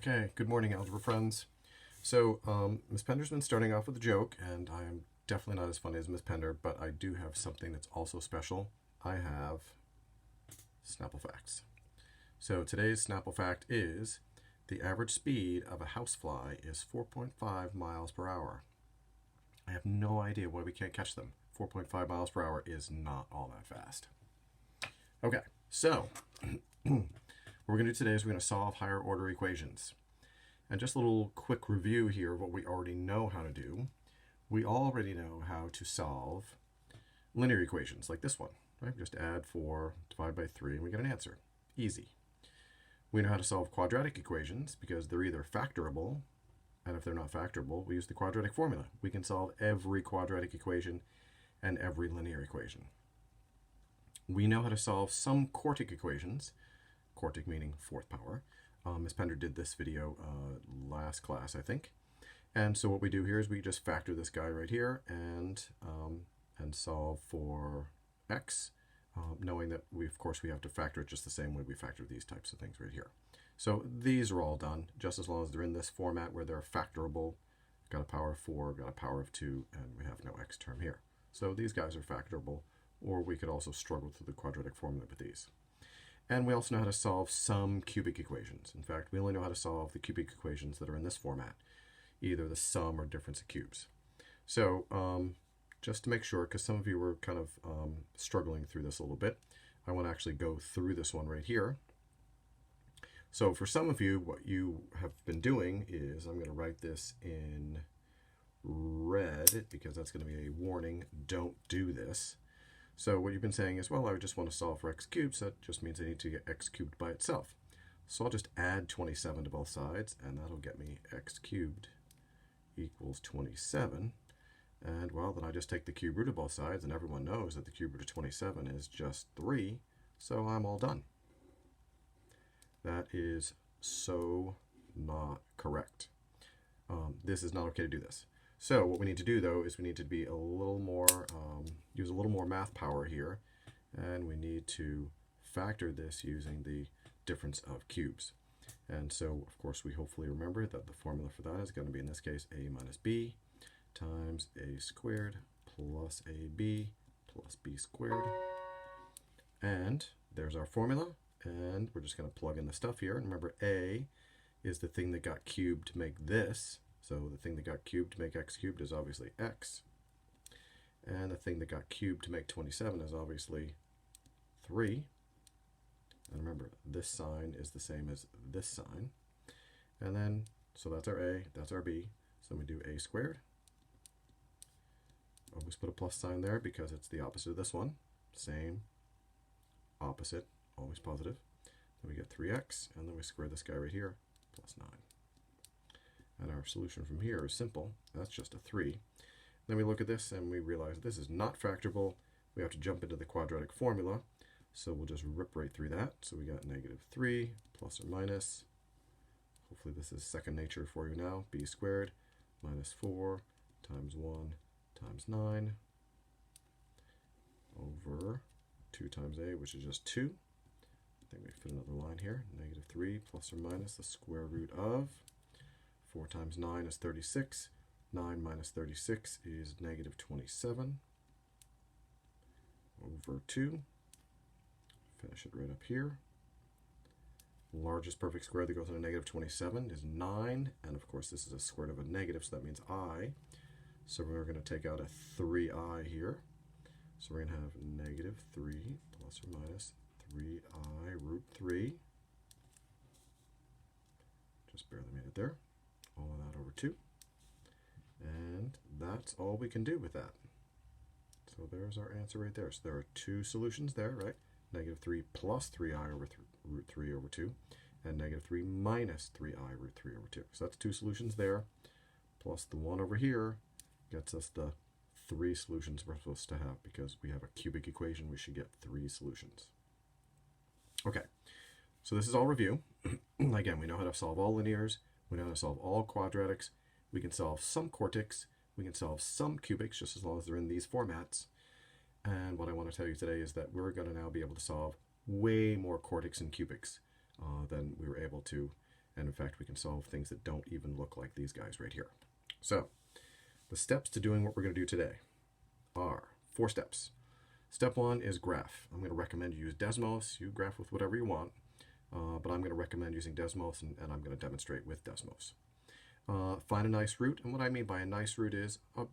Okay, good morning, algebra friends. So, Ms. Pender's been starting off with a joke, and I am definitely not as funny as Ms. Pender, but I do have something that's also special. I have Snapple Facts. So today's Snapple Fact is the average speed of a housefly is 4.5 miles per hour. I have no idea why we can't catch them. 4.5 miles per hour is not all that fast. Okay, so what we're going to do today is we're going to solve higher order equations. And just a little quick review here of what we already know how to do. We already know how to solve linear equations like this one, right? Just add 4, divide by 3, and we get an answer. Easy. We know how to solve quadratic equations because they're either factorable, and if they're not factorable, we use the quadratic formula. We can solve every quadratic equation and every linear equation. We know how to solve some quartic equations, quartic meaning fourth power. Ms. Pender did this video last class, I think. And so what we do here is we just factor this guy right here and solve for x, knowing that of course we have to factor it just the same way we factor these types of things right here. So these are all done, just as long as they're in this format where they're factorable. Got a power of 4, got a power of 2, and we have no x term here. So these guys are factorable, or we could also struggle through the quadratic formula with these. And we also know how to solve some cubic equations. In fact, we only know how to solve the cubic equations that are in this format, either the sum or difference of cubes. So just to make sure, because some of you were kind of struggling through this a little bit, I want to actually go through this one right here. So for some of you, what you have been doing is, I'm going to write this in red because that's going to be a warning, don't do this. So what you've been saying is, well, I just want to solve for x cubed, so that just means I need to get x cubed by itself. So I'll just add 27 to both sides, and that'll get me x cubed equals 27. And, well, then I just take the cube root of both sides, and everyone knows that the cube root of 27 is just 3, so I'm all done. That is so not correct. This is not okay to do this. So what we need to do, though, is we need to be a little more, use a little more math power here, and we need to factor this using the difference of cubes. And so, of course, we hopefully remember that the formula for that is going to be, in this case, a minus b times a squared plus ab plus b squared. And there's our formula, and we're just going to plug in the stuff here. And remember, a is the thing that got cubed to make this. So the thing that got cubed to make x cubed is obviously x. And the thing that got cubed to make 27 is obviously 3. And remember, this sign is the same as this sign. And then, so that's our a, that's our b. So we do a squared. Always put a plus sign there because it's the opposite of this one. Same, opposite, always positive. Then we get 3x, and then we square this guy right here, plus 9. And our solution from here is simple. That's just a 3. Then we look at this and we realize this is not factorable. We have to jump into the quadratic formula. So we'll just rip right through that. So we got negative 3 plus or minus. Hopefully this is second nature for you now. B squared minus 4 times 1 times 9 over 2 times a, which is just 2. I think we fit another line here. Negative 3 plus or minus the square root of 4 times 9 is 36. 9 minus 36 is negative 27 over 2. Finish it right up here. Largest perfect square that goes into negative 27 is 9. And of course, this is a square root of a negative, so that means I. So we're going to take out a 3i here. So we're going to have negative 3 plus or minus 3i root 3. Just barely made it there. All of that over 2. And that's all we can do with that. So there's our answer right there. So there are 2 solutions there, right? Negative 3 plus 3i over root 3 over 2. And negative 3 minus 3i root 3 over 2. So that's 2 solutions there. Plus the 1 over here gets us the 3 solutions we're supposed to have. Because we have a cubic equation, we should get 3 solutions. Okay, so this is all review. Again, we know how to solve all linears. We know how to solve all quadratics. We can solve some quartics. We can solve some cubics, just as long as they're in these formats. And what I want to tell you today is that we're going to now be able to solve way more quartics and cubics than we were able to And in fact, we can solve things that don't even look like these guys right here. So the steps to doing what we're going to do today are 4 steps. Step 1 is graph. I'm going to recommend you use Desmos. You graph with whatever you want, but I'm going to recommend using Desmos, and I'm going to demonstrate with Desmos. Find a nice root, and what I mean by a nice root is a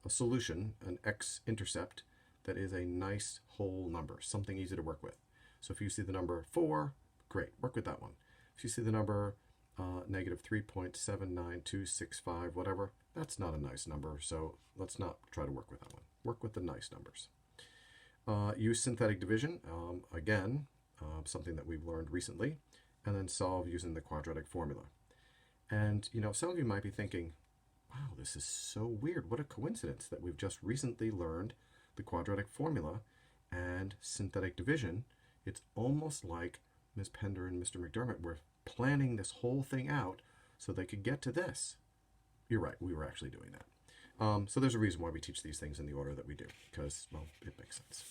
solution, an x-intercept, that is a nice whole number, something easy to work with. So if you see the number 4, great, work with that one. If you see the number negative 3.79265, whatever, that's not a nice number, so let's not try to work with that one. Work with the nice numbers. Use synthetic division, again, something that we've learned recently, and then solve using the quadratic formula. And, you know, some of you might be thinking, wow, this is so weird. What a coincidence that we've just recently learned the quadratic formula and synthetic division. It's almost like Ms. Pender and Mr. McDermott were planning this whole thing out so they could get to this. You're right, we were actually doing that. So there's a reason why we teach these things in the order that we do, because, well, it makes sense.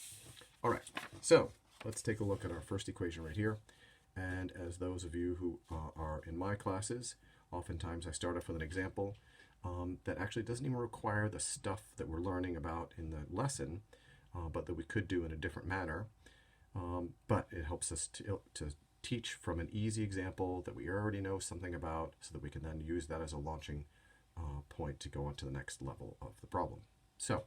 All right, so let's take a look at our first equation right here. And as those of you who are in my classes, oftentimes I start off with an example that actually doesn't even require the stuff that we're learning about in the lesson, but that we could do in a different manner. But it helps us to teach from an easy example that we already know something about, so that we can then use that as a launching point to go on to the next level of the problem. So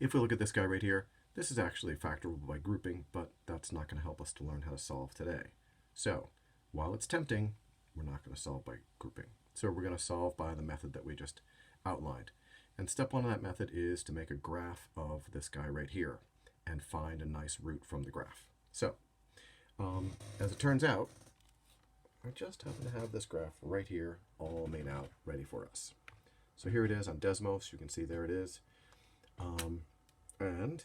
if we look at this guy right here, this is actually factorable by grouping, but that's not going to help us to learn how to solve today. So while it's tempting, we're not going to solve by grouping. So we're going to solve by the method that we just outlined. And step 1 of that method is to make a graph of this guy right here and find a nice root from the graph. So as it turns out, I just happen to have this graph right here all made out ready for us. So here it is on Desmos. You can see there it is. And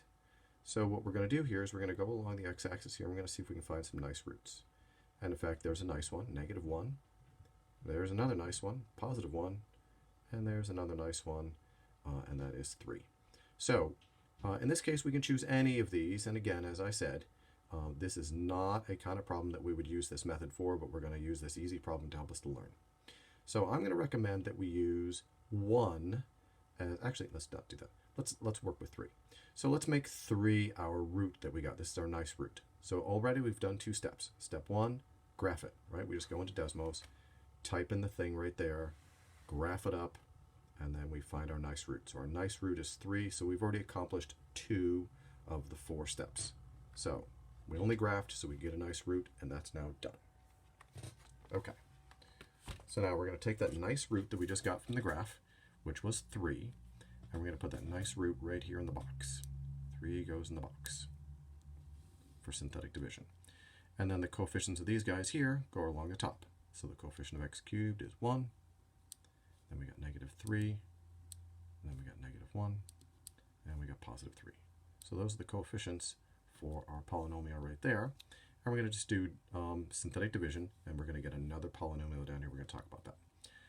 so what we're going to do here is we're going to go along the x-axis here. And we're going to see if we can find some nice roots. And in fact, there's a nice one, -1. There's another nice one, +1. And there's another nice one, and that is 3. So in this case, we can choose any of these. And again, as I said, this is not a kind of problem that we would use this method for, but we're going to use this easy problem to help us to learn. So I'm going to recommend that we use 1 as, actually, let's not do that. Let's work with 3. So let's make 3 our root that we got. This is our nice root. So already we've done 2 steps. Step 1, graph it, right? We just go into Desmos, type in the thing right there, graph it up, and then we find our nice root. So our nice root is 3, so we've already accomplished 2 of the 4 steps. So we only graphed, so we get a nice root, and that's now done. Okay. So now we're going to take that nice root that we just got from the graph, which was 3, and we're going to put that nice root right here in the box. 3 goes in the box for synthetic division. And then the coefficients of these guys here go along the top. So the coefficient of x cubed is 1, then we got -3, then we got -1, and we got +3. So those are the coefficients for our polynomial right there. And we're going to just do synthetic division, and we're going to get another polynomial down here. We're going to talk about that.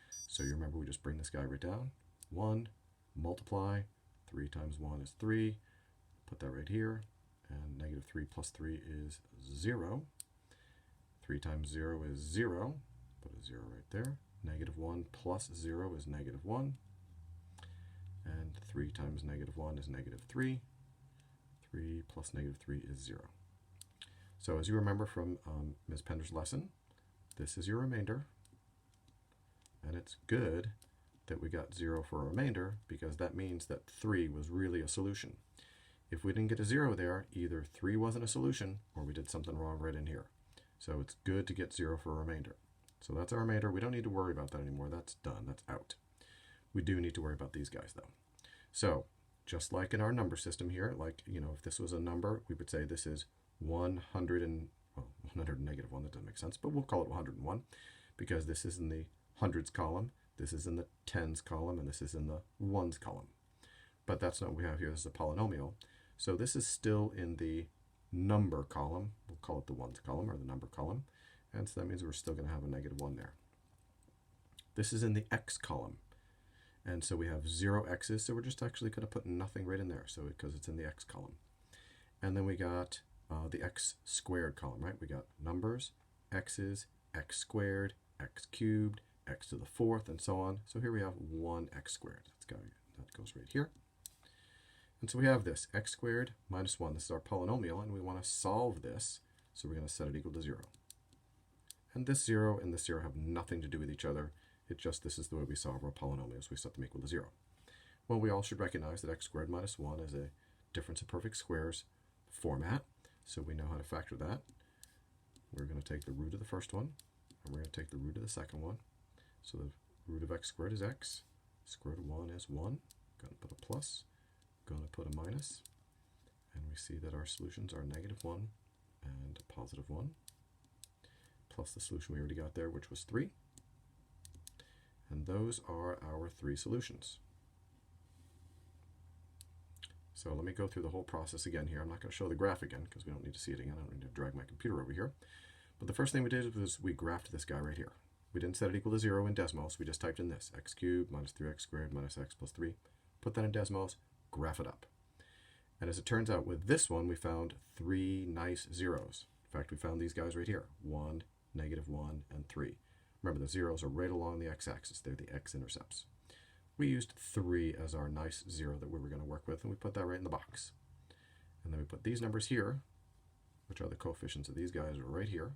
So you remember we just bring this guy right down. 1, multiply, 3 times 1 is 3. Put that right here, and -3 plus 3 is 0. 3 times 0 is 0. Put a 0 right there. -1 plus 0 is -1. And 3 times -1 is -3. 3 plus -3 is 0. So as you remember from Ms. Pender's lesson, this is your remainder. And it's good that we got 0 for a remainder, because that means that 3 was really a solution. If we didn't get a 0 there, either 3 wasn't a solution or we did something wrong right in here. So it's good to get 0 for a remainder. So that's our remainder. We don't need to worry about that anymore. That's done. That's out. We do need to worry about these guys, though. So just like in our number system here, like, you know, if this was a number, we would say this is 100 and, well, 100 and -1. That doesn't make sense, but we'll call it 101 because this is in the hundreds column, this is in the tens column, and this is in the ones column. But that's not what we have here. This is a polynomial. So this is still in the number column. We'll call it the ones column or the number column. And so that means we're still going to have a -1 there. This is in the x column. And so we have 0 x's, so we're just actually going to put nothing right in there, so because it's in the x column. And then we got the x squared column, right? We got numbers, x's, x squared, x cubed, x to the fourth, and so on. So here we have 1x squared. That goes right here. And so we have this, x squared minus 1. This is our polynomial, and we want to solve this. So we're going to set it equal to 0. And this 0 and this 0 have nothing to do with each other. This is the way we solve our polynomials. We set them equal to 0. Well, we all should recognize that x squared minus 1 is a difference of perfect squares format. So we know how to factor that. We're going to take the root of the first one, and we're going to take the root of the second one. So the root of x squared is x. Square root of 1 is 1. Going to put a plus. Going to put a minus. And we see that our solutions are -1 and +1. Plus the solution we already got there, which was 3. And those are our 3 solutions. So let me go through the whole process again here. I'm not going to show the graph again because we don't need to see it again. I don't need to drag my computer over here. But the first thing we did was we graphed this guy right here. We didn't set it equal to 0 in Desmos. We just typed in this, x cubed minus 3x squared minus x plus 3. Put that in Desmos, graph it up. And as it turns out, with this one, we found 3 nice zeros. In fact, we found these guys right here, 1, -1, and 3. Remember, the zeros are right along the x-axis. They're the x-intercepts. We used 3 as our nice 0 that we were going to work with, and we put that right in the box. And then we put these numbers here, which are the coefficients of these guys right here,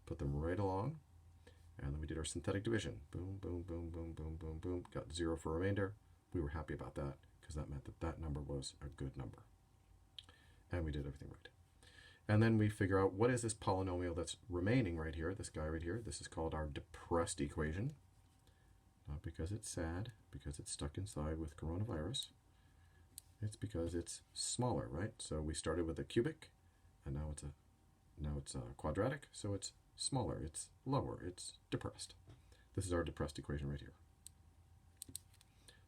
put them right along, and then we did our synthetic division. Boom, boom, boom, boom, boom, boom, boom. Got 0 for remainder. We were happy about that because that meant that that number was a good number. And we did everything right. And then we figure out what is this polynomial that's remaining right here, this guy right here. This is called our depressed equation. Not because it's sad, because it's stuck inside with coronavirus. It's because it's smaller, right? So we started with a cubic, and now it's a quadratic, so it's smaller, it's lower, it's depressed. This is our depressed equation right here.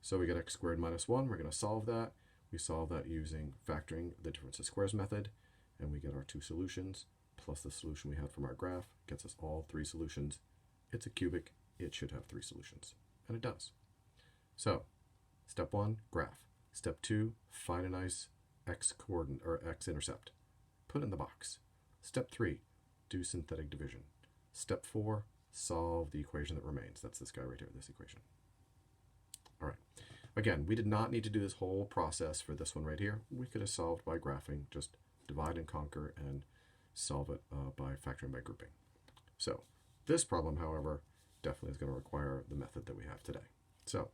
So we get x squared minus 1. We're going to solve that. We solve that using factoring the difference of squares method, and we get our 2 solutions, plus the solution we had from our graph. Gets us all 3 solutions. It's a cubic. It should have 3 solutions. And it does. So, step 1, graph. Step 2, find a nice x-coordinate or x-intercept. Put in the box. Step 3, do synthetic division. Step 4, solve the equation that remains. That's this guy right here, this equation. All right. Again, we did not need to do this whole process for this one right here. We could have solved by graphing, just divide and conquer and solve it by factoring by grouping. So this problem, however, definitely is going to require the method that we have today. So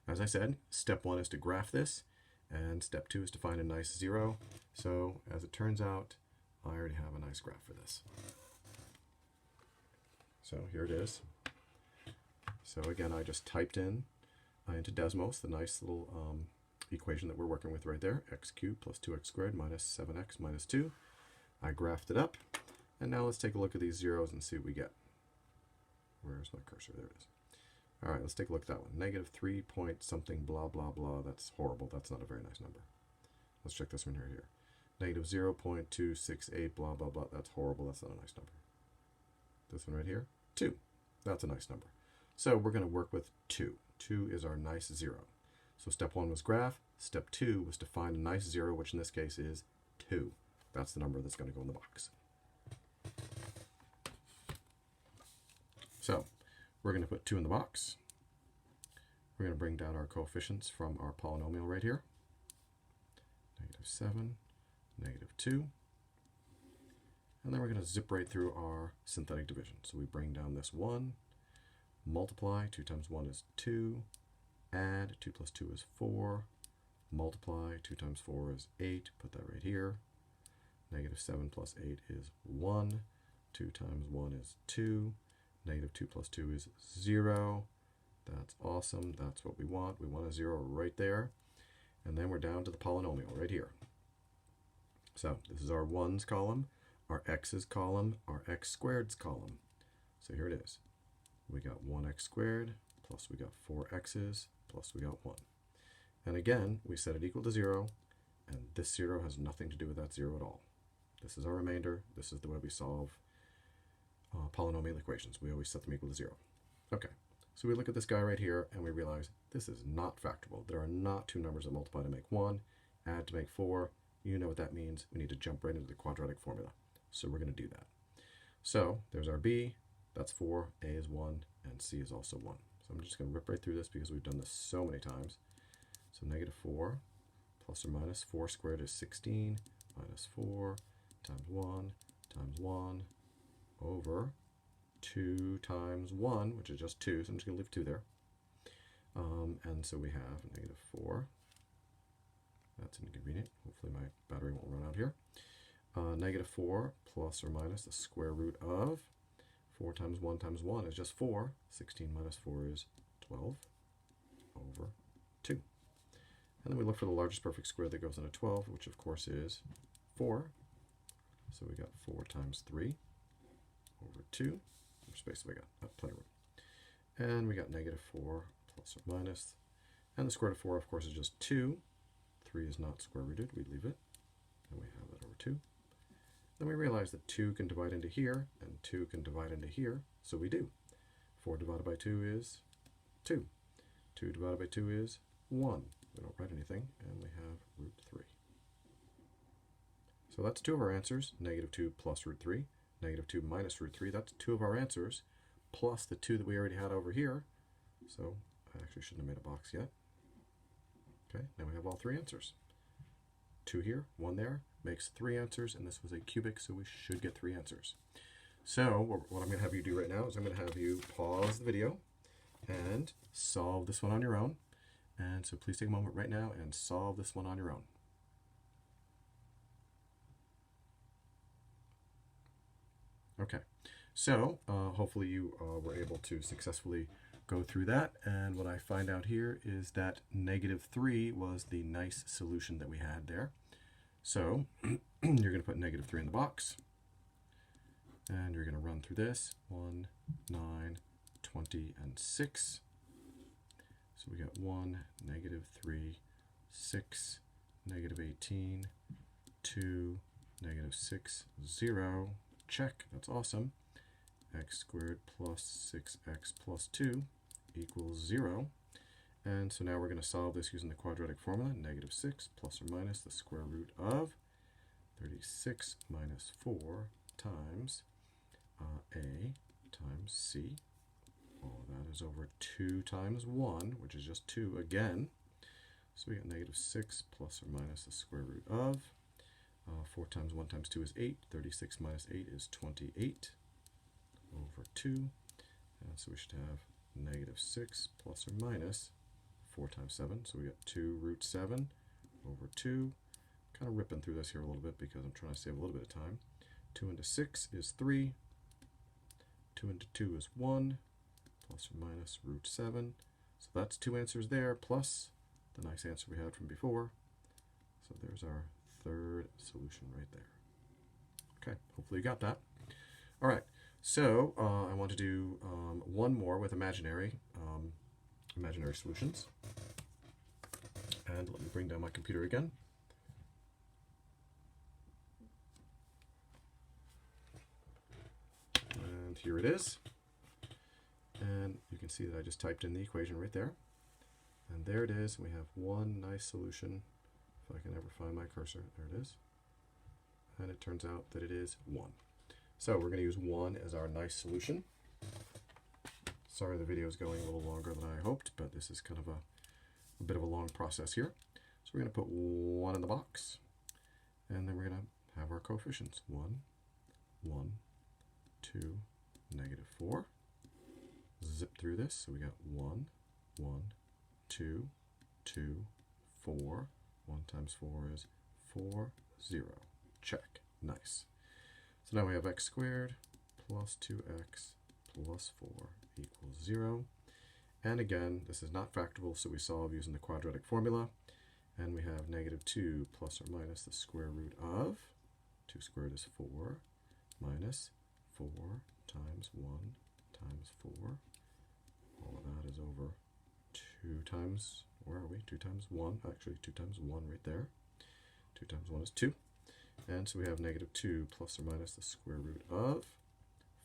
as I said, step 1 is to graph this, and step 2 is to find a nice 0. So as it turns out, I already have a nice graph for this. So here it is. So again, I just typed in into Desmos the nice little equation that we're working with right there, x cubed plus 2x squared minus 7x minus 2. I graphed it up, and now let's take a look at these zeros and see what we get. Where's my cursor? There it is. All right, let's take a look at that one. -3 point something blah, blah, blah. That's horrible. That's not a very nice number. Let's check this one right here. -0.268 blah, blah, blah. That's horrible. That's not a nice number. This one right here, 2. That's a nice number. So we're going to work with 2. 2 is our nice 0. So step 1 was graph. Step 2 was to find a nice 0, which in this case is 2. That's the number that's going to go in the box. So we're going to put 2 in the box. We're going to bring down our coefficients from our polynomial right here. -7, -2. And then we're going to zip right through our synthetic division. So we bring down this 1, multiply, 2 times 1 is 2, add, 2 plus 2 is 4, multiply, 2 times 4 is 8, put that right here. -7 plus 8 is 1, 2 times 1 is 2, -2 plus 2 is 0. That's awesome. That's what we want. We want a 0 right there. And then we're down to the polynomial right here. So this is our 1's column, our x's column, our x squared's column. So here it is. We got 1x squared, plus we got 4x's, plus we got 1. And again, we set it equal to 0, and this 0 has nothing to do with that 0 at all. This is our remainder. This is the way we solve polynomial equations. We always set them equal to 0. Okay, so we look at this guy right here, and we realize this is not factorable. There are not 2 numbers that multiply to make 1, add to make 4. You know what that means. We need to jump right into the quadratic formula. So we're going to do that. So there's our b, that's 4, a is 1, and c is also 1. So I'm just going to rip right through this because we've done this so many times. So negative 4 plus or minus 4 squared is 16 minus 4 times 1 times 1 over 2 times 1, which is just 2, so I'm just going to leave 2 there. And so we have negative 4. That's inconvenient. Hopefully my battery won't run out here. Negative 4 plus or minus the square root of 4 times 1 is just 4. 16 minus 4 is 12 over 2. And then we look for the largest perfect square that goes into 12, which of course is 4. So we got 4 times 3 over 2. How much space have I got? Oh, plenty of room. And we got negative 4 plus or minus. And the square root of 4, of course, is just 2. 3 is not square rooted. We leave it. And we have that over 2. Then we realize that 2 can divide into here, and 2 can divide into here, so we do. 4 divided by 2 is 2. 2 divided by 2 is 1. We don't write anything, and we have root 3. So that's 2 of our answers, negative 2 plus root 3, negative 2 minus root 3. That's 2 of our answers, plus the 2 that we already had over here. So I actually shouldn't have made a box yet. Okay, now we have all 3 answers. 2 here, 1 there, makes 3 answers, and this was a cubic, so we should get 3 answers. So what I'm going to have you do right now is I'm going to have you pause the video and solve this one on your own. And so please take a moment right now and solve this one on your own. Okay, so hopefully you were able to successfully go through that, and what I find out here is that negative 3 was the nice solution that we had there. So you're going to put negative 3 in the box, and you're going to run through this, 1, 9, 20, and 6. So we got 1, negative 3, 6, negative 18, 2, negative 6, 0, check, that's awesome. X squared plus 6x plus 2 equals 0. And so now we're going to solve this using the quadratic formula. Negative 6 plus or minus the square root of 36 minus 4 times a times c. All of that is over 2 times 1, which is just 2 again. So we got negative 6 plus or minus the square root of 4 times 1 times 2 is 8. 36 minus 8 is 28 over 2. And so we should have negative 6 plus or minus 4 times 7. So we got 2 root 7 over 2. Kind of ripping through this here a little bit because I'm trying to save a little bit of time. 2 into 6 is 3. 2 into 2 is 1. Plus or minus root 7. So that's 2 answers there, plus the nice answer we had from before. So there's our third solution right there. Okay, hopefully you got that. All right, so I want to do one more with imaginary solutions. And let me bring down my computer again. And here it is. And you can see that I just typed in the equation right there. And there it is. We have one nice solution. If I can ever find my cursor, there it is. And it turns out that it is 1. So we're going to use 1 as our nice solution. Sorry the video is going a little longer than I hoped, but this is kind of a bit of a long process here. So we're going to put 1 in the box. And then we're going to have our coefficients. 1, 1, 2, negative 4. Zip through this, so we got 1, 1, 2, 2, 4. 1 times 4 is 4, 0. Check. Nice. So now we have x squared plus 2x plus 4 equals 0. And again, this is not factorable, so we solve using the quadratic formula. And we have negative 2 plus or minus the square root of 2 squared is 4 minus 4 times 1 times 4. All of that is over 2 times, where are we? 2 times 1, actually 2 times 1 right there. 2 times 1 is 2. And so we have negative 2 plus or minus the square root of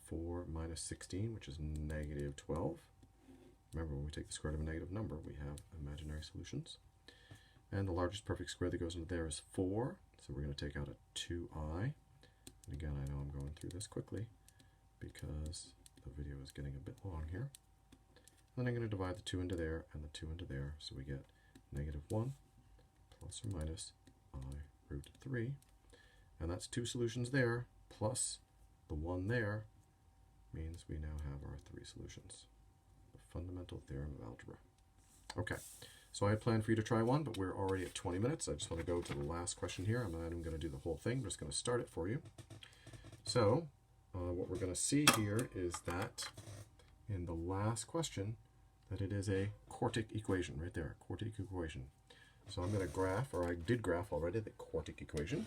4 minus 16, which is negative 12. Remember, when we take the square root of a negative number, we have imaginary solutions. And the largest perfect square that goes into there is 4. So we're going to take out a 2i. And again, I know I'm going through this quickly. because the video is getting a bit long here. Then I'm going to divide the 2 into there and the 2 into there, so we get negative 1 plus or minus I root 3. And that's 2 solutions there, plus the 1 there, means we now have our 3 solutions. The fundamental theorem of algebra. Okay, so I had planned for you to try one, but we're already at 20 minutes. I just want to go to the last question here. I'm not even going to do the whole thing. I'm just going to start it for you. So what we're going to see here is that in the last question, that it is a quartic equation right there, quartic equation. So I'm going to graph, or I did graph already, the quartic equation.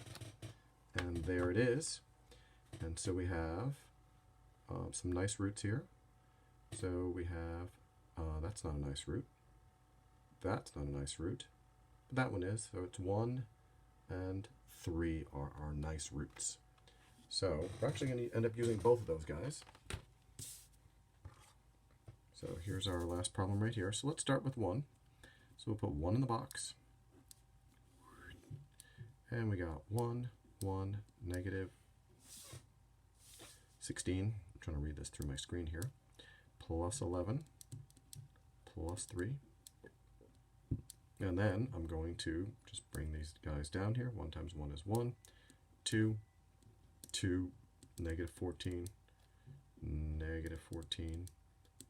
And there it is. And so we have some nice roots here. So we have, that's not a nice root. That's not a nice root. But that one is. So it's 1 and 3 are our nice roots. So we're actually going to end up using both of those guys. So here's our last problem right here. So let's start with 1. So we'll put 1 in the box. And we got 1, 1, negative 16. I'm trying to read this through my screen here. Plus 11, plus 3. And then I'm going to just bring these guys down here. 1 times 1 is 1. 2, 2, negative 14, negative 14,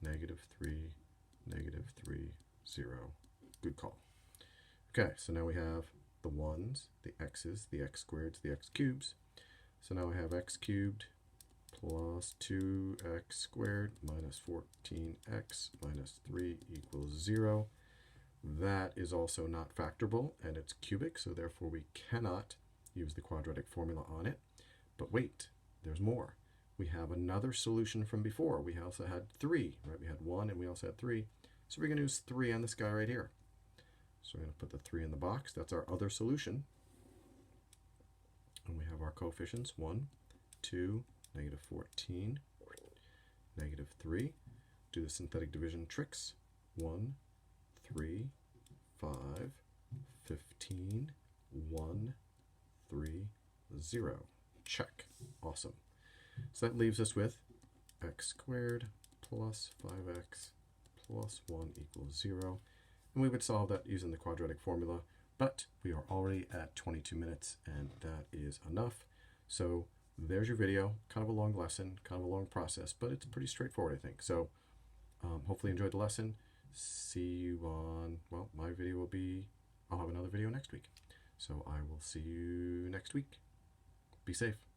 negative 3, negative 3, 0. Good call. Okay, so now we have the 1s, the x's, the x squareds, the x cubes. So now I have x cubed plus 2x squared minus 14x minus 3 equals 0. That is also not factorable, and it's cubic, so therefore we cannot use the quadratic formula on it. But wait, there's more. We have another solution from before. We also had 3, right? We had 1 and we also had 3. So we're going to use 3 on this guy right here. So we're going to put the 3 in the box. That's our other solution. And we have our coefficients, 1, 2, negative 14, negative 3. Do the synthetic division tricks. 1, 3, 5, 15, 1, 3, 0. Check. Awesome. So that leaves us with x squared plus 5x plus 1 equals 0. And we would solve that using the quadratic formula, but we are already at 22 minutes, and that is enough. So there's your video. Kind of a long lesson, kind of a long process, but it's pretty straightforward, I think. So hopefully you enjoyed the lesson. See you on, well, my video will be, I'll have another video next week. So I will see you next week. Be safe.